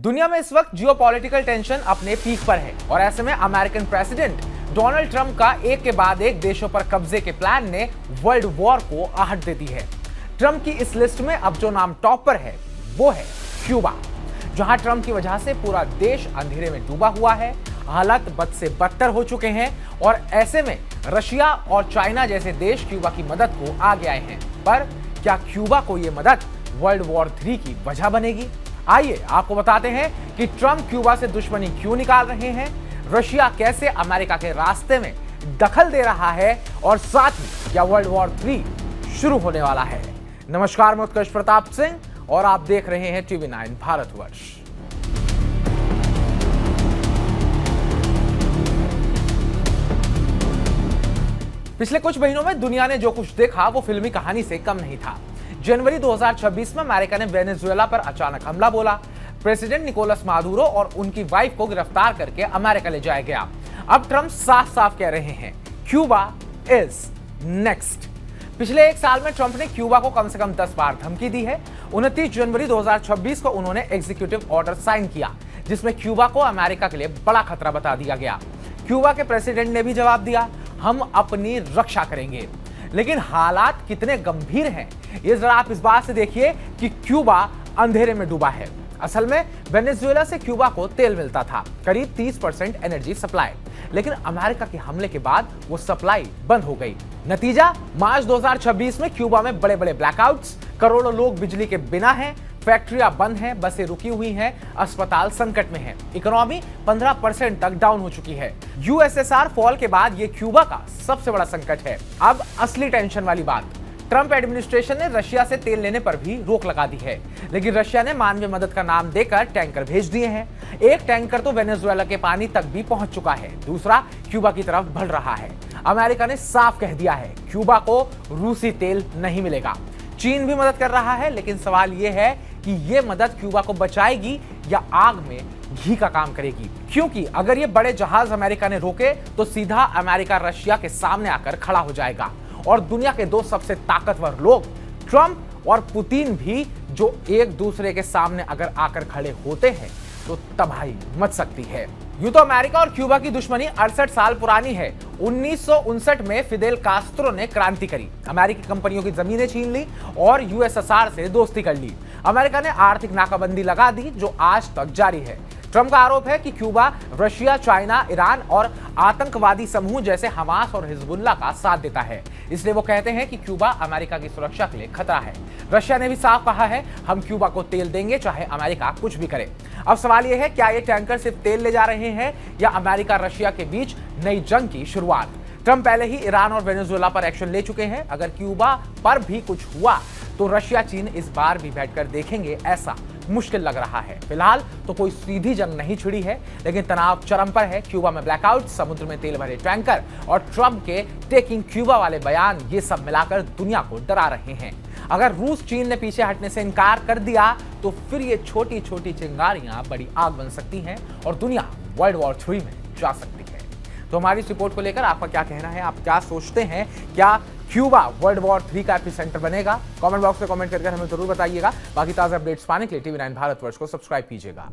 दुनिया में इस वक्त जियोपॉलिटिकल टेंशन अपने पीक पर है और ऐसे में अमेरिकन प्रेसिडेंट डोनाल्ड ट्रंप का एक के बाद एक देशों पर कब्जे के प्लान ने वर्ल्ड वॉर को आहट दे दी है। ट्रंप की इस लिस्ट में अब जो नाम टॉप पर है वो है क्यूबा, जहां ट्रंप की वजह से पूरा देश अंधेरे में डूबा हुआ है, हालात बद से बदतर हो चुके हैं और ऐसे में रशिया और चाइना जैसे देश क्यूबा की मदद को आगे आए हैं। पर क्या क्यूबा को यह मदद वर्ल्ड वॉर 3 की वजह बनेगी? आइए आपको बताते हैं कि ट्रंप क्यूबा से दुश्मनी क्यों निकाल रहे हैं, रशिया कैसे अमेरिका के रास्ते में दखल दे रहा है और साथ ही क्या वर्ल्ड वॉर 3 शुरू होने वाला है। नमस्कार, मैं उत्कर्ष प्रताप सिंह और आप देख रहे हैं TV9 भारतवर्ष। पिछले कुछ महीनों में दुनिया ने जो कुछ देखा वो फिल्मी कहानी से कम नहीं था। जनवरी 2026 में अमेरिका ने वेनेजुएला पर अचानक हमला बोला, प्रेसिडेंट निकोलस मादुरो और उनकी वाइफ को गिरफ्तार करके अमेरिका ले जाया गया। अब ट्रंप साफ साफ कह रहे हैं क्यूबा इज नेक्स्ट। पिछले एक साल में ट्रंप ने क्यूबा को कम से कम 10 बार धमकी दी है। 29 जनवरी 2026 को उन्होंने एग्जीक्यूटिव ऑर्डर साइन किया जिसमें क्यूबा को अमेरिका के लिए बड़ा खतरा बता दिया गया। क्यूबा के प्रेसिडेंट ने भी जवाब दिया, हम अपनी रक्षा करेंगे। लेकिन हालात कितने गंभीर हैं ये जरा आप इस बात से देखिए कि क्यूबा अंधेरे में डूबा है। असल में वेनेजुएला से क्यूबा को तेल मिलता था, करीब 30% एनर्जी सप्लाई, लेकिन अमेरिका के हमले के बाद वो सप्लाई बंद हो गई। नतीजा, मार्च 2026 में क्यूबा में बड़े बड़े ब्लैकआउट्स, करोड़ों लोग बिजली के बिना हैं, फैक्ट्रियां बंद हैं, बसें रुकी हुई हैं, अस्पताल संकट में हैं, इकोनॉमी 15% तक डाउन हो चुकी है। यूएसएसआर फॉल के बाद ये क्यूबा का सबसे बड़ा संकट है। अब असली टेंशन वाली बात, ट्रंप एडमिनिस्ट्रेशन ने रशिया से तेल लेने पर भी रोक लगा दी है, लेकिन रशिया ने मानवीय मदद का नाम देकर टैंकर भेज दिए हैं। एक टैंकर तो वेनेजुएला के पानी तक भी पहुंच चुका है, दूसरा क्यूबा की तरफ बढ़ रहा है। अमेरिका ने साफ कह दिया है क्यूबा को रूसी तेल नहीं मिलेगा। चीन भी मदद कर रहा है, लेकिन सवाल यह है कि यह मदद क्यूबा को बचाएगी या आग में घी का काम करेगी, क्योंकि अगर ये बड़े जहाज अमेरिका ने रोके तो सीधा अमेरिका रशिया के सामने आकर खड़ा हो जाएगा और दुनिया के दो सबसे ताकतवर लोग ट्रंप और पुतिन भी जो एक दूसरे के सामने अगर आकर खड़े होते हैं तो तबाही मच सकती है। यूं तो अमेरिका और क्यूबा की दुश्मनी 68 साल पुरानी है। 1959 में फिदेल कास्त्रो ने क्रांति करी, अमेरिकी कंपनियों की जमीनें छीन ली और यूएसएसआर से दोस्ती कर ली। अमेरिका ने आर्थिक नाकाबंदी लगा दी जो आज तक जारी है। ट्रंप का आरोप है कि क्यूबा रशिया, चाइना, ईरान और आतंकवादी समूह जैसे हमास और हिजबुल्ला का साथ देता है, इसलिए वो कहते हैं कि क्यूबा अमेरिका की सुरक्षा के लिए खतरा है। रशिया ने भी साफ कहा है, हम क्यूबा को तेल देंगे चाहे अमेरिका कुछ भी करे। अब सवाल यह है, क्या ये टैंकर सिर्फ तेल ले जा रहे हैं या अमेरिका रशिया के बीच नई जंग की शुरुआत? ट्रंप पहले ही ईरान और वेनेजुएला पर एक्शन ले चुके हैं। अगर क्यूबा पर भी कुछ हुआ तो रशिया चीन इस बार भी बैठकर देखेंगे, ऐसा मुश्किल लग रहा है। फिलहाल तो कोई सीधी जंग नहीं छिड़ी है, लेकिन तनाव चरम पर है। क्यूबा में ब्लैकआउट, समुद्र में तेल भरे टैंकर और ट्रंप के टेकिंग क्यूबा वाले बयान, ये सब मिलाकर दुनिया को डरा रहे हैं। अगर रूस चीन ने पीछे हटने से इनकार कर दिया तो फिर ये छोटी छोटी चिंगारियां बड़ी आग बन सकती हैं और दुनिया वर्ल्ड वॉर 3 में जा सकती है। तो हमारी इस रिपोर्ट को लेकर आपका क्या कहना है? आप क्या सोचते हैं, क्या क्यूबा वर्ल्ड वॉर 3 का एपिसेंटर बनेगा? कमेंट बॉक्स में कमेंट करके हमें जरूर बताइएगा। बाकी ताजा अपडेट्स पाने के लिए TV9 भारतवर्ष को सब्सक्राइब कीजिएगा।